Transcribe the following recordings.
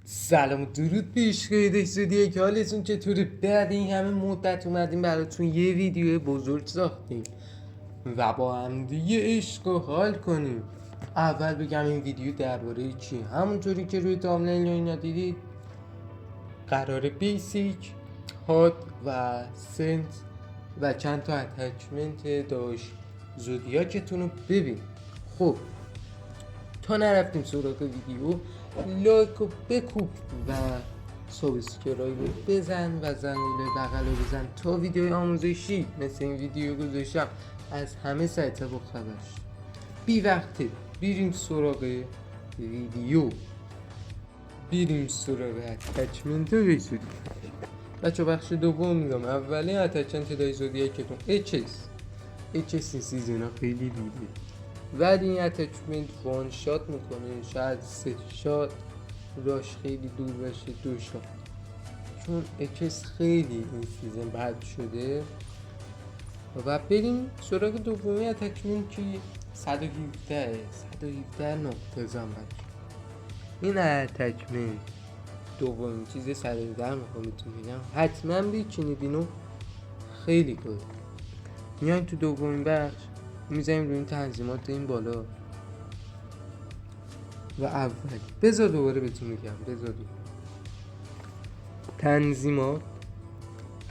سلام و درود به عشق دستودیه که حالتون چطوره؟ بعد این همه مدت اومدیم براتون یه ویدیو بزرگ ساختیم و با هم دیگه عشق و حال کنیم. اول بگم این ویدیو درباره چی؟ همونطوری که روی تامنیل اینا دیدید قرار بیسیک، هات و سنس و چند تا اتچمنت داشت زودیاکتون رو ببین. خب تا نرفتیم سراغ ویدیو، لایک رو بکوب و سابسکرایب رو بزن و زنگوله بغل رو بزن تا ویدیوی آموزشی مثل این ویدیو گذاشتم از همه سایت ها خبر شد. بی وقته بریم سراغ ویدیو، بریم سراغ اتچمنت دای زودیاک. بچه بخش دوم میگم اولی اتچمنت دای زودیاکتون HS این سیزن ها خیلی دیده بعد این اتچمنت وان شات میکنه، شاید 3 شات راش خیلی دور باشه 2 شات، چون اچس خیلی این سیزن بد شده. و بریم سراغ دومی اتچمنت که 117 نقطه زن بچه. این اتچمنت دومین چیز 117 میخوام بهتون بگم حتما بچینید اینو، خیلی گل. میایم تو دومین بخش میذاریم روی این تنظیمات این بالا و اول بذار دوباره بهتون میگم تنظیمات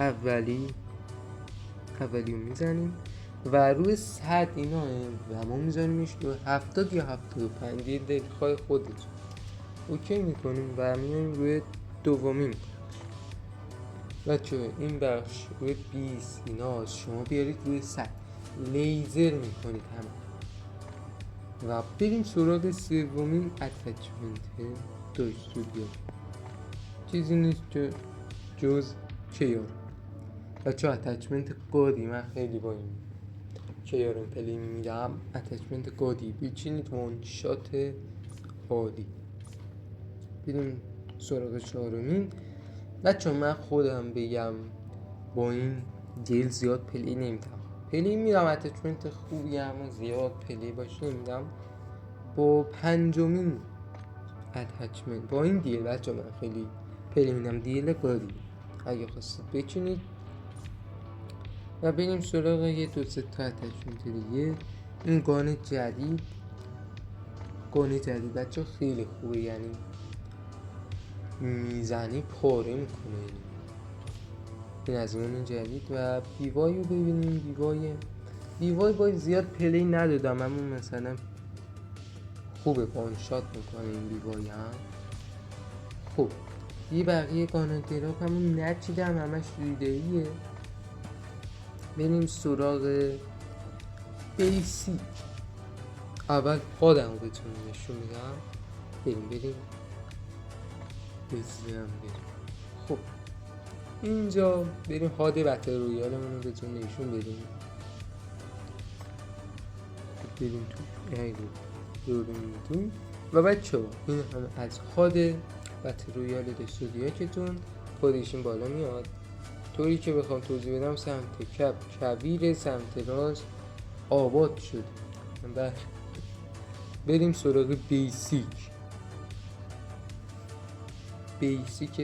اولی رو میزنیم و روی 100 اینا و ما میزنیمش رو 70 یا 75 دیگه دلخواه خودتون اوکی میکنیم و میایم روی دومین بچه. این بخش روی 20 اینا شما بیارید روی 100 لیزر میکنید همه و بریم سراغ سومین اتچمنت دای زودیاک. چیزی نیست که جز کیار. بچه اتچمنت گادی، من خیلی با این کیارم پلی میدم. اتچمنت گادی بچینید وان شات عالی. بریم سراغ چهارمین. بچه من خودم بگم با این دیل زیاد پلی نمیدم، پلی میدم اتچمنت خوبی اما زیاد پلی باشه نمیدم. با پنجمین اتچمنت با این دیل بچه من خیلی پلی میدم، دیل گادی اگه خواستید بچینید. و بریم سراغ یه 2-3 تا اتچمنت دیگه. این گان جدید بچه خیلی خوبه، یعنی میزنی پاره میکنه. این از اون جدید. و بیوای رو ببینیم. بیوای باید زیاد پلی ندادم اما مثلا خوبه، وان شات میکنه این بیوای هم. خب یه بقیه گانادراک همون نچیدم همش ریدهیه. بریم سراغ بیسیک. اول خودم رو بهتون نشون میدم. بریم خب اینجا بریم هاد بتل رویالمون رو بهتون نشون بدیم. بریم تو و بچه این هم از هاد بتل رویال دستودیاکتون خودشون بالا میاد. طوری که بخوام توضیح بدم سمت چپ کویر، سمت راست آباد شده. بریم سراغ بیسیک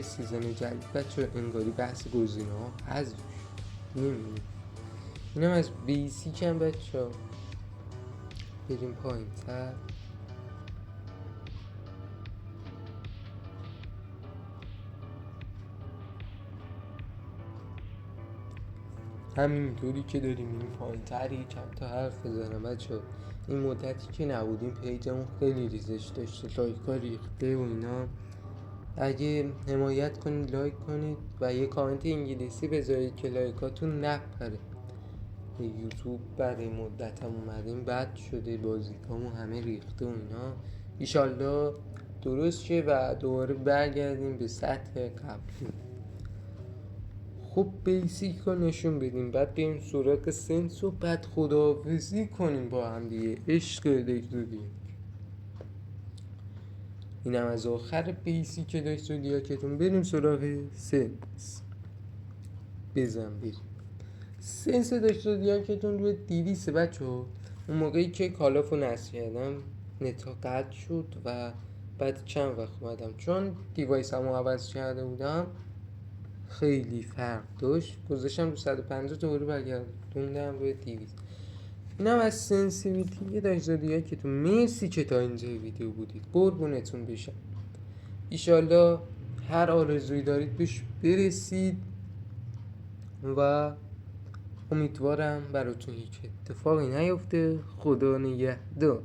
سیزن جدید. بچه انگاری بحث گزینه ها حذف نمیدونم. این هم از بیسیک هم بچه ها. بریم پایین تر. همینطوری که داریم این پایین تر یه چند تا حرف بزنم بچه ها. این مدتی که نبودیم پیجمون خیلی ریزش داشته، لایکا ریخته و اینا. اگه حمایت کنید لایک کنید و یه کامنت انگلیسی بذارید که لایکاتون نپره. یوتیوب برای مدت هم اومدیم بد شده، بازیکامون همه ریخته و اینا. ایشالله درست شه و دوباره برگردیم به سطح قبلی. خب بیسیک رو نشون بدیم، بعد بریم سراغ سنس و بعد خداحافظی کنیم با هم دیگه. عشق دکتودی. این هم از آخر بیسیک دکتودیاکتون. بریم سراغ سنس. بریم سنس دکتودیاکتون روی 200 بچه ها. اون موقعی که کالافو نصب کردم نتا قطع شد و بعد چند وقت اومدم چون دیوایسمو عوض کرده بودم خیلی فرق داشت، گذاشتم رو 150 دوباره برگردوندم روی 200. اینم از سنسیویتی داشت که تو مرسی که تا اینجا ویدیو بودید، قربونتون بشم. ایشالله هر آرزویی دارید بهش برسید و امیدوارم براتون هیچ اتفاقی نیفته. خدا نگهدار.